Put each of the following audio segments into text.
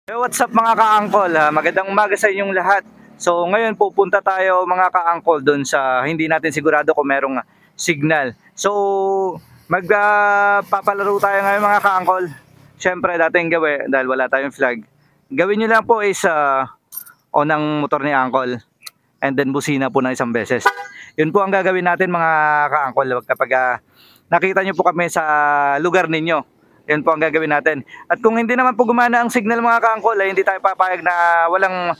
Hey, what's up mga ka-angkol? Magandang umaga sa inyong lahat. So ngayon pupunta tayo mga ka-angkol doon sa hindi natin sigurado kung merong signal. So magpapalaro tayo ngayon mga ka-angkol. Siyempre dating gawin dahil wala tayong flag. Gawin nyo lang po is on ang motor ni Angkol and then busina po ng isang beses. Yun po ang gagawin natin mga ka-angkol kapag nakita nyo po kami sa lugar ninyo. Yan po ang gagawin natin. At kung hindi naman po gumana ang signal mga ka-angkol, ay hindi tayo papayag na walang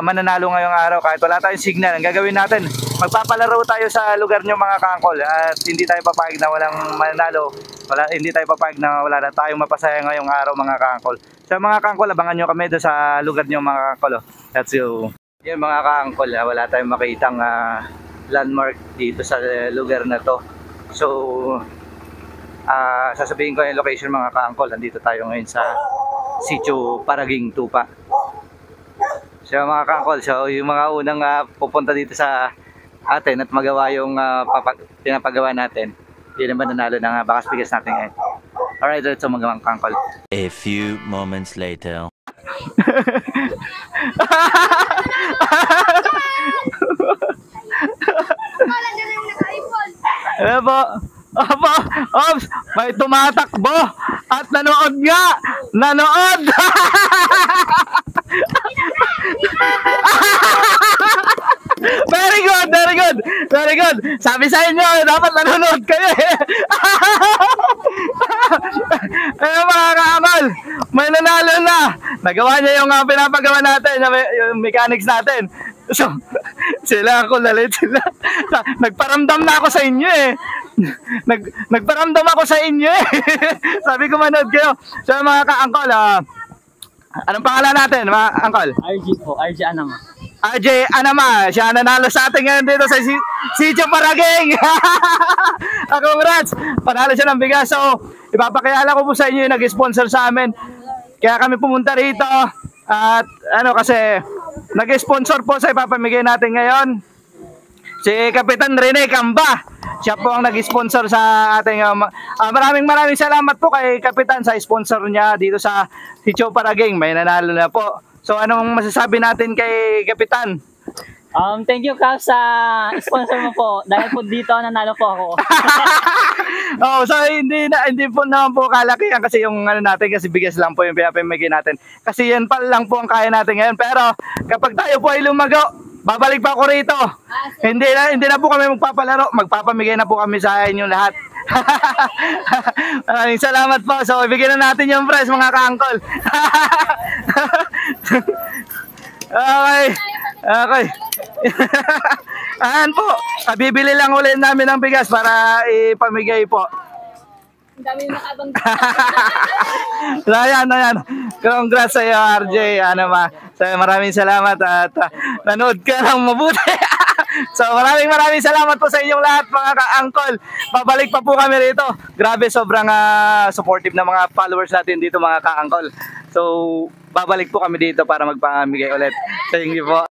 mananalo ngayong araw kahit wala tayong signal. Ang gagawin natin, magpapalaro tayo sa lugar nyo mga ka-angkol at hindi tayo papayag na walang mananalo. Hindi tayo papayag na wala na tayong mapasaya ngayong araw mga ka-angkol. So mga ka-angkol, abangan nyo kami doon sa lugar nyo mga ka-angkol. That's you. Yan mga ka-angkol, wala tayong makitang landmark dito sa lugar na to. So sasabihin ko yung location mga ka-angkol. Nandito tayo ngayon sa Sitio Paraging Tupa. So mga ka-angkol, so yung mga unang pupunta dito sa atin at magawa yung pinapagawa natin, hindi naman nanalo ng bakas bigas natin ngayon. Alright, so mga ka-angkol. A few moments later. Ano po? Ops, may tumatakbo at nanood nga! Nanood! Very good, very good, very good. Sabi sa inyo, dapat nanonood kayo eh. Ayun mga ka-angkol, may nanalo na. Nagawa niya yung pinapagawa natin, yung mechanics natin. So, sila ako lalit sila. Nagparamdam na ako sa inyo eh. Nagparamdam ako sa inyo eh. Sabi ko manood kayo. So mga ka-angkol, anong pangalan natin mga angkol? RG po, RG Anama. RJ Anama, siya nanalo sa atin ngayon dito sa Sitio Paraging. Congrats, panalo siya ng bigas. So ipapakilala ko po sa inyo yung nag-sponsor sa amin. Kaya kami pumunta rito. At kasi nag-sponsor po sa ipapamigay natin ngayon si Kapitan Rene Camba. Siya po ang nag-sponsor sa ating maraming salamat po kay Kapitan sa sponsor niya dito sa Sitio Paraging. May nanalo na po. So anong masasabi natin kay Kapitan? Thank you Kap sa sponsor mo po. Dahil po dito nanalo po ako. So hindi po naman po kalakihan kasi yung natin kasi bigas lang po yung pinapamigay natin. Kasi yan pa lang po ang kaya natin ngayon. Pero kapag tayo po ay lumago, babalik pa ako rito. Hindi na po kami magpapalaro. Magpapamigay na po kami sa inyong lahat. Maraming salamat po. So ibigyan na natin yung prize mga ka-angkol. Okay. Ayan po. Bibili lang ulit namin ng bigas para ipamigay po. Ang dami nakabang. So ayan. Congrats sa iyo RJ. So, maraming salamat at nanood ka ng mabuti. So maraming salamat po sa inyong lahat mga ka-angkol. Babalik pa po kami rito. Grabe, sobrang supportive na mga followers natin dito mga ka-angkol. So babalik po kami dito para magpamigay ulit. Thank you po.